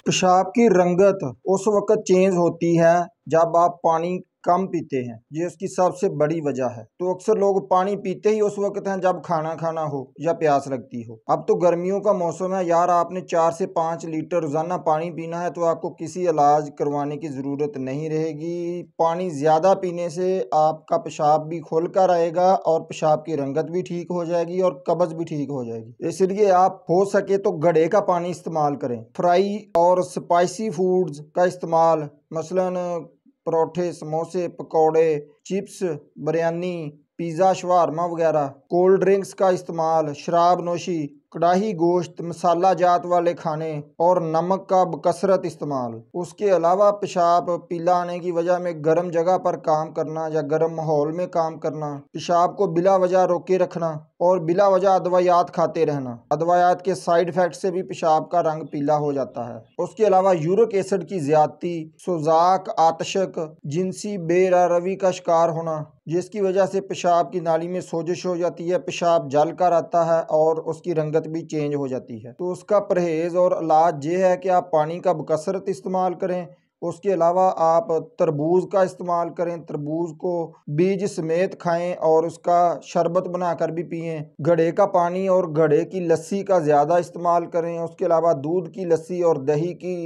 पेशाब की रंगत उस वक्त चेंज होती है जब आप पानी कम पीते हैं। ये इसकी सबसे बड़ी वजह है। तो अक्सर लोग पानी पीते ही उस वक्त हैं जब खाना खाना हो या प्यास लगती हो। अब तो गर्मियों का मौसम है यार, आपने 4 से 5 लीटर रोजाना पानी पीना है तो आपको किसी इलाज करवाने की ज़रूरत नहीं रहेगी। पानी ज़्यादा पीने से आपका पेशाब भी खुल कर आएगा और पेशाब की रंगत भी ठीक हो जाएगी और कब्ज़ भी ठीक हो जाएगी। इसलिए आप हो सके तो घड़े का पानी इस्तेमाल करें। फ्राई और स्पाइसी फूड्स का इस्तेमाल, मसलन परोठे, समोसे, पकौड़े, चिप्स, बिरयानी, पिज़्ज़ा, शवारमा वगैरह, कोल्ड ड्रिंक्स का इस्तेमाल, शराब नोशी, कड़ाही गोश्त, मसाला जात वाले खाने और नमक का बकसरत इस्तेमाल। उसके अलावा पेशाब पीला आने की वजह में गर्म जगह पर काम करना या गर्म माहौल में काम करना, पेशाब को बिला वजह रोके रखना और बिला वजह अदवायात खाते रहना। अदवायात के साइड इफेक्ट से भी पेशाब का रंग पीला हो जाता है। उसके अलावा यूरिक एसिड की ज्यादती, सुजाक, आतशक, जिनसी बेरहरवी का शिकार होना, जिसकी वजह से पेशाब की नाली में सोजिश हो जाती है, पेशाब जल कर आता है और उसकी रंगत भी चेंज हो जाती है। तो उसका परहेज़ और इलाज ये है कि आप पानी का बकसरत इस्तेमाल करें। उसके अलावा आप तरबूज का इस्तेमाल करें, तरबूज को बीज समेत खाएं और उसका शरबत बनाकर भी पिएं। घड़े का पानी और घड़े की लस्सी का ज़्यादा इस्तेमाल करें। उसके अलावा दूध की लस्सी और दही की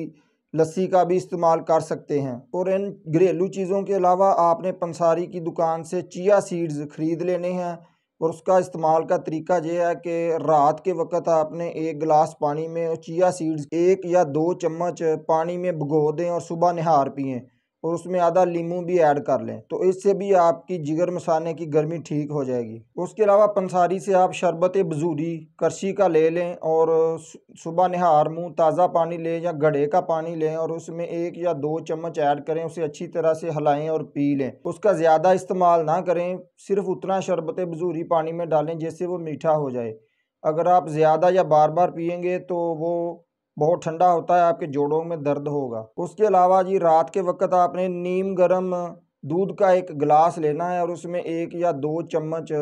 लस्सी का भी इस्तेमाल कर सकते हैं। और इन घरेलू चीज़ों के अलावा आपने पंसारी की दुकान से चिया सीड्स ख़रीद लेने हैं और उसका इस्तेमाल का तरीका ये है कि रात के वक्त आपने 1 गिलास पानी में चिया सीड्स 1 या 2 चम्मच पानी में भिगो दें और सुबह निहार पिएं और उसमें आधा नींबू भी ऐड कर लें, तो इससे भी आपकी जिगर मसाने की गर्मी ठीक हो जाएगी। उसके अलावा पंसारी से आप शरबत बजूरी करशी का ले लें और सुबह निहार मुँह ताज़ा पानी लें या घड़े का पानी लें और उसमें 1 या 2 चम्मच ऐड करें, उसे अच्छी तरह से हिलाएं और पी लें। उसका ज़्यादा इस्तेमाल ना करें, सिर्फ उतना शरबत बजूरी पानी में डालें जिससे वो मीठा हो जाए। अगर आप ज़्यादा या बार बार पिएंगे तो वो बहुत ठंडा होता है, आपके जोड़ों में दर्द होगा। उसके अलावा जी रात के वक्त आपने नीम गर्म दूध का 1 गिलास लेना है और उसमें 1 या 2 चम्मच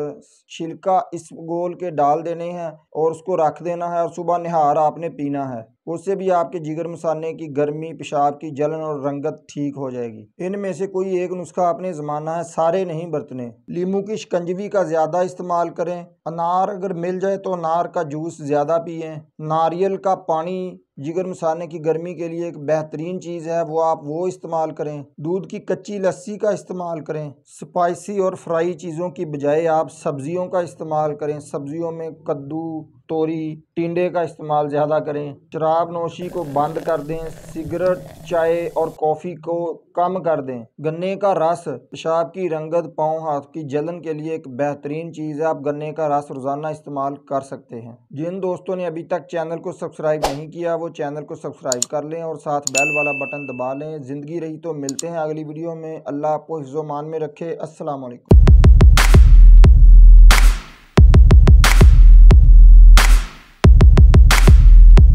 छिलका इसबगोल के डाल देने हैं और उसको रख देना है और सुबह निहार आपने पीना है। उससे भी आपके जिगर मसाने की गर्मी, पेशाब की जलन और रंगत ठीक हो जाएगी। इनमें से कोई एक नुस्खा आपने जमाना है, सारे नहीं बरतने। नींबू की शिकंजवी का ज़्यादा इस्तेमाल करें। अनार अगर मिल जाए तो अनार का जूस ज़्यादा पिएं। नारियल का पानी जिगर मसाने की गर्मी के लिए एक बेहतरीन चीज़ है, वो इस्तेमाल करें। दूध की कच्ची लस्सी का इस्तेमाल करें। स्पाइसी और फ्राई चीज़ों की बजाय आप सब्जियों का इस्तेमाल करें। सब्जियों में कद्दू, तोरी, टिंडे का इस्तेमाल ज़्यादा करें। शराब नोशी को बंद कर दें। सिगरेट, चाय और कॉफ़ी को कम कर दें। गन्ने का रस पेशाब की रंगत, पाँव हाथ की जलन के लिए एक बेहतरीन चीज़ है। आप गन्ने का रस रोज़ाना इस्तेमाल कर सकते हैं। जिन दोस्तों ने अभी तक चैनल को सब्सक्राइब नहीं किया वो चैनल को सब्सक्राइब कर लें और साथ बेल वाला बटन दबा लें। ज़िंदगी रही तो मिलते हैं अगली वीडियो में। अल्लाह आपको हिफ्ज़-ओ-मान में रखे। अस्सलाम वालेकुम।